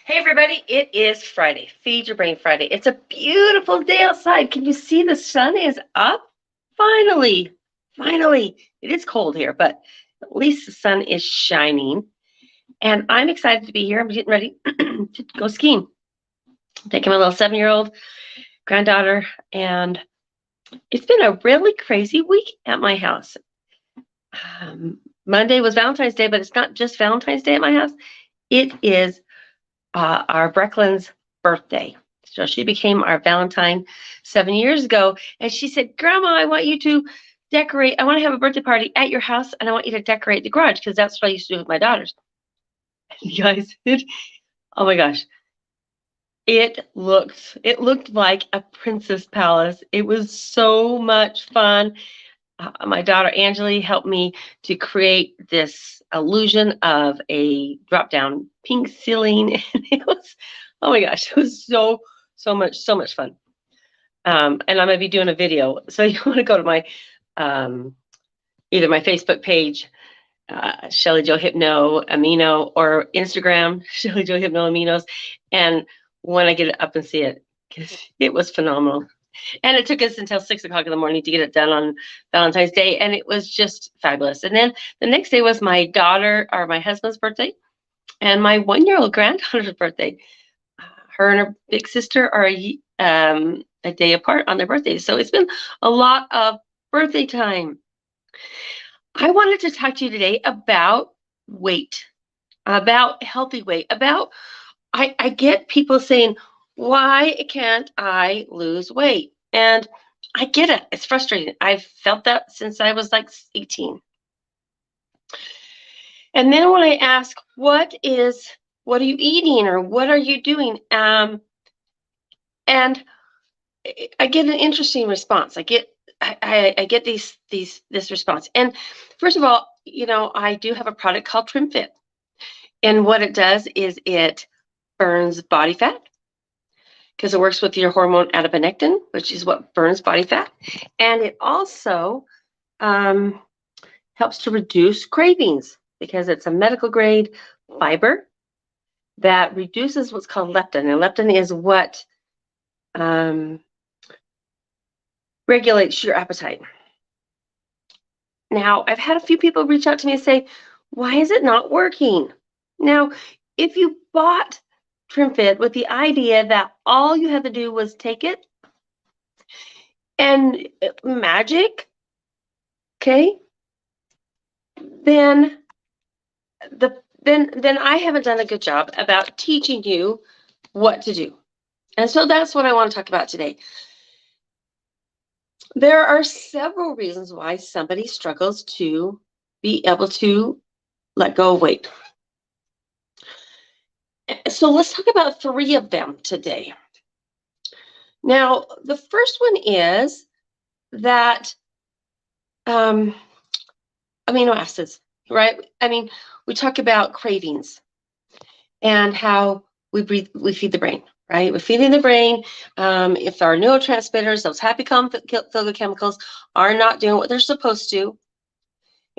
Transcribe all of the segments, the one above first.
Hey everybody, it is Friday. Feed Your Brain Friday. It's a beautiful day outside. Can you see the sun is up? Finally. Finally. It is cold here, but at least the sun is shining. And I'm excited to be here. I'm getting ready to go skiing. I'm taking my little 7-year-old granddaughter, and it's been a really crazy week at my house. Monday was Valentine's Day, but it's not just Valentine's Day at my house. It is our Brecklin's birthday. So she became our Valentine 7 years ago. And she said, Grandma, I want you to decorate. I want to have a birthday party at your house, and I want you to decorate the garage because that's what I used to do with my daughters. And you guys, oh my gosh, it looked like a princess palace. It was so much fun. My daughter Angeli helped me to create this illusion of a drop down pink ceiling. And it was, oh my gosh, it was so much fun. And I'm going to be doing a video. So you want to go to my, either my Facebook page, Shelly Jo Hypno Amino, or Instagram, Shelly Jo Hypno Aminos. And when I get it up and see it, because it was phenomenal. And it took us until 6 o'clock in the morning to get it done on Valentine's Day. And it was just fabulous. And then the next day was my daughter or my husband's birthday and my 1-year-old granddaughter's birthday. Her and her big sister are a day apart on their birthdays. So it's been a lot of birthday time. I wanted to talk to you today about weight, about healthy weight, about I get people saying, why can't I lose weight? And I get it. It's frustrating. I've felt that since I was like 18. And then when I ask, what are you eating or what are you doing? And I get an interesting response. I get this response. And first of all, I do have a product called TrimFit. And what it does is it burns body fat because it works with your hormone adiponectin, which is what burns body fat. And it also helps to reduce cravings because it's a medical grade fiber that reduces what's called leptin. And leptin is what regulates your appetite. Now, I've had a few people reach out to me and say, why is it not working? Now, if you bought TrimFit with the idea that all you had to do was take it and magic, okay, then I haven't done a good job about teaching you what to do. And so that's what I want to talk about today. There are several reasons why somebody struggles to be able to let go of weight. So let's talk about 3 of them today. Now, the first one is that amino acids, right? I mean, we talk about cravings and how we feed the brain, right? We're feeding the brain. If our neurotransmitters, those happy feel-good chemicals, are not doing what they're supposed to,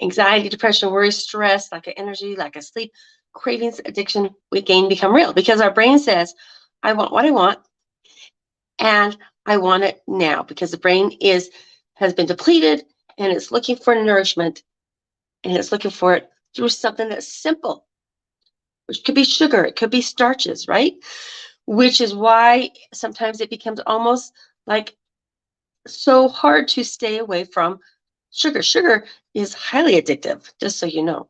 anxiety, depression, worry, stress, lack of energy, lack of sleep, cravings, addiction, weight gain become real because our brain says, I want what I want, and I want it now because the brain has been depleted and it's looking for nourishment, and it's looking for it through something that's simple, which could be sugar, it could be starches, right? Which is why sometimes it becomes almost like so hard to stay away from sugar. Sugar is highly addictive, just so you know.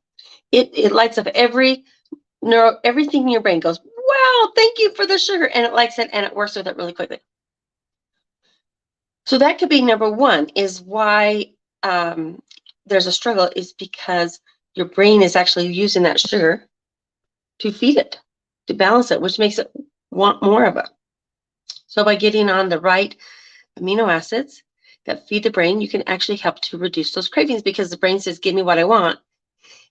It lights up everything in your brain goes, wow, thank you for the sugar. And it likes it and it works with it really quickly. So that could be number one, is why there's a struggle, is because your brain is actually using that sugar to feed it, to balance it, which makes it want more of it. So by getting on the right amino acids that feed the brain, you can actually help to reduce those cravings because the brain says, give me what I want.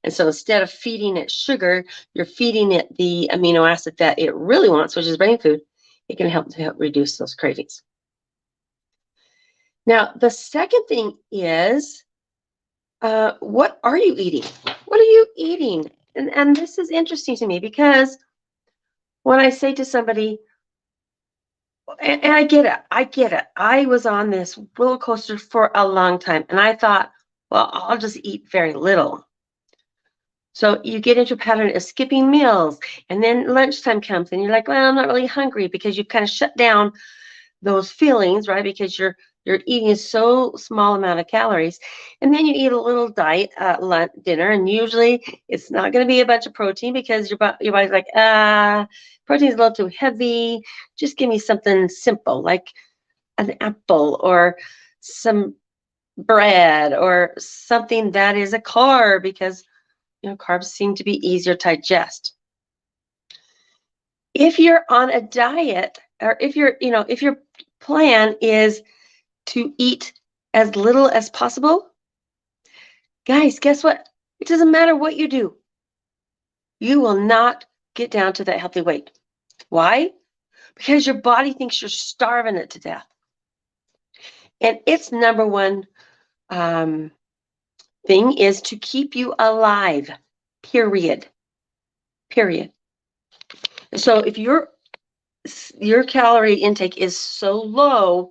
And so instead of feeding it sugar, you're feeding it the amino acid that it really wants, which is brain food. It can help to help reduce those cravings. Now, the second thing is, what are you eating? What are you eating? And this is interesting to me because when I say to somebody, and I get it, I get it. I was on this roller coaster for a long time, and I thought, well, I'll just eat very little. So you get into a pattern of skipping meals, and then lunchtime comes, and you're like, well, I'm not really hungry because you've kind of shut down those feelings, right? Because you're eating so small amount of calories, and then you eat a little diet lunch dinner, and usually it's not going to be a bunch of protein because your body's like, protein's a little too heavy. Just give me something simple like an apple or some bread or something that is a carb because carbs seem to be easier to digest. If you're on a diet, or if your plan is to eat as little as possible, guys, guess what? It doesn't matter what you do. You will not get down to that healthy weight. Why? Because your body thinks you're starving it to death. And its number one thing is to keep you alive, period. Period. So if your calorie intake is so low,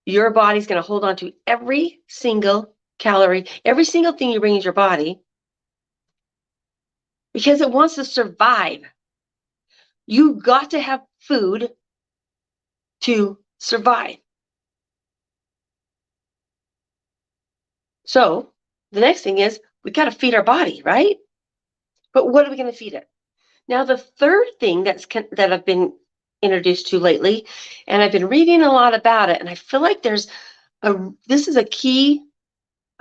your body's going to hold on to every single calorie, every single thing you bring into your body because it wants to survive. You've got to have food to survive. So the next thing is we got to feed our body, right? But what are we going to feed it? Now, the third thing that I've been introduced to lately, and I've been reading a lot about it, and I feel like this is a key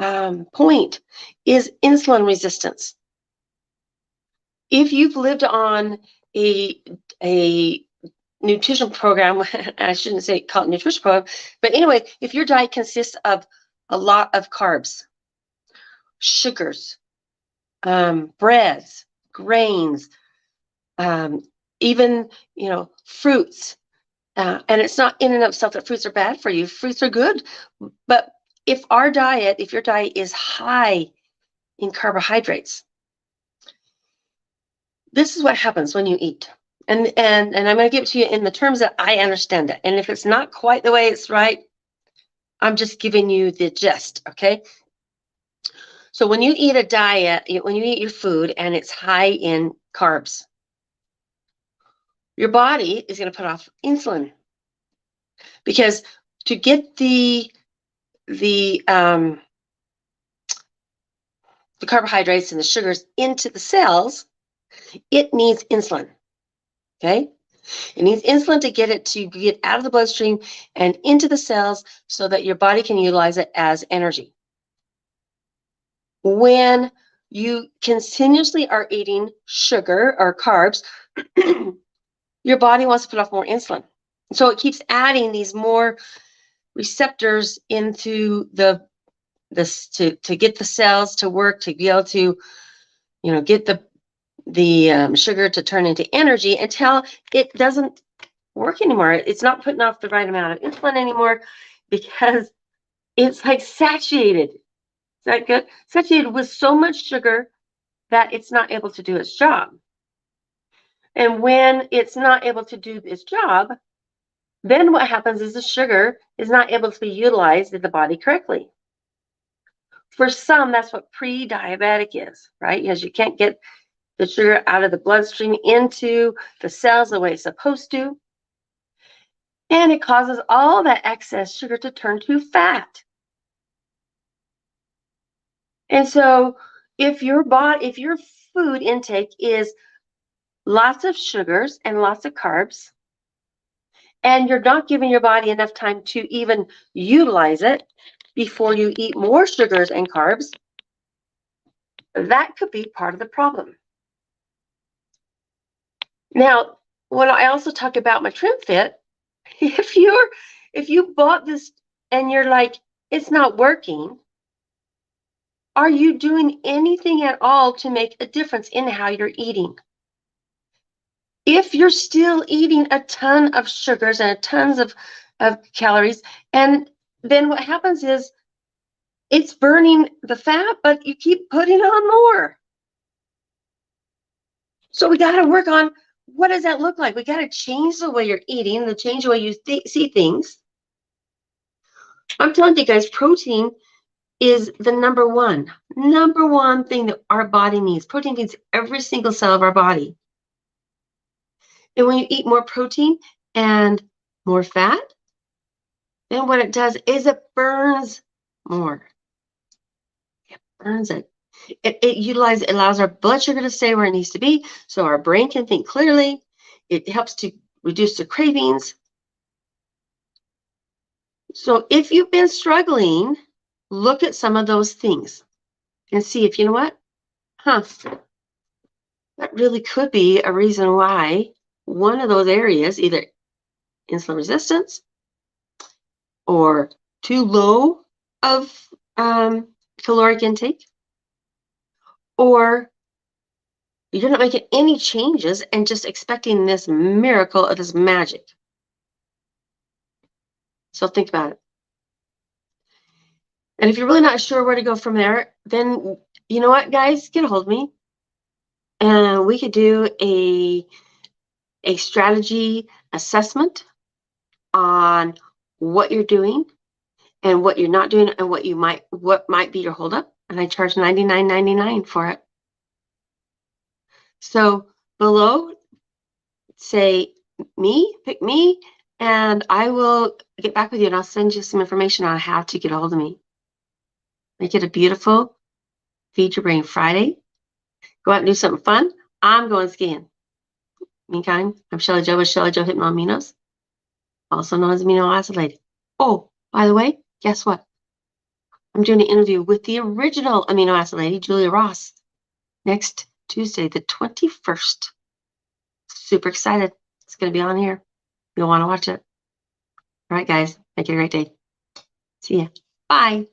point, is insulin resistance. If you've lived on a nutrition program, I shouldn't say call it nutrition program, but anyway, if your diet consists of a lot of carbs, sugars, breads, grains, even fruits, and it's not in and of itself that fruits are bad for you. Fruits are good, but if your diet is high in carbohydrates, this is what happens when you eat. And I'm going to give it to you in the terms that I understand it. And if it's not quite the way it's right, I'm just giving you the gist, okay? So when you eat a diet, when you eat your food and it's high in carbs, your body is going to put off insulin because to get the carbohydrates and the sugars into the cells, it needs insulin. Okay? It needs insulin to get out of the bloodstream and into the cells so that your body can utilize it as energy. When you continuously are eating sugar or carbs, your body wants to put off more insulin. So it keeps adding these more receptors into to get the cells to work, to be able to get the sugar to turn into energy until it doesn't work anymore. It's not putting off the right amount of insulin anymore because it's like saturated. Is that good? Saturated with so much sugar that it's not able to do its job. And when it's not able to do its job, then what happens is the sugar is not able to be utilized in the body correctly. For some, that's what pre-diabetic is, right? Because you can't get the sugar out of the bloodstream into the cells the way it's supposed to. And it causes all that excess sugar to turn to fat. And so if your food intake is lots of sugars and lots of carbs, and you're not giving your body enough time to even utilize it before you eat more sugars and carbs, that could be part of the problem. Now, when I also talk about my Trim Fit, if you bought this and you're like, it's not working, are you doing anything at all to make a difference in how you're eating? If you're still eating a ton of sugars and tons of calories, and then what happens is it's burning the fat, but you keep putting on more. So we got to work on what does that look like? We got to change the way you're eating, change the way you see things. I'm telling you guys, protein is the number one thing that our body needs. Protein feeds every single cell of our body. And when you eat more protein and more fat, then what it does is it burns more. It burns it. It allows our blood sugar to stay where it needs to be so our brain can think clearly. It helps to reduce the cravings. So if you've been struggling, look at some of those things and see if, you know what, that really could be a reason why one of those areas, either insulin resistance or too low of caloric intake, or you're not making any changes and just expecting this miracle or this magic. So think about it. And if you're really not sure where to go from there, then you know what, guys, get a hold of me. And we could do a strategy assessment on what you're doing and what you're not doing and what might be your holdup. And I charge $99.99 for it. So below, say pick me, and I will get back with you and I'll send you some information on how to get a hold of me. Make it a beautiful Feed Your Brain Friday. Go out and do something fun. I'm going skiing. Meantime, I'm Shelly Jo with Shelly Jo Hypno Aminos, also known as Amino Acid Lady. Oh, by the way, guess what? I'm doing an interview with the original Amino Acid Lady, Julia Ross, next Tuesday, the 21st. Super excited. It's going to be on here. You'll want to watch it. All right, guys. Make it a great day. See ya. Bye.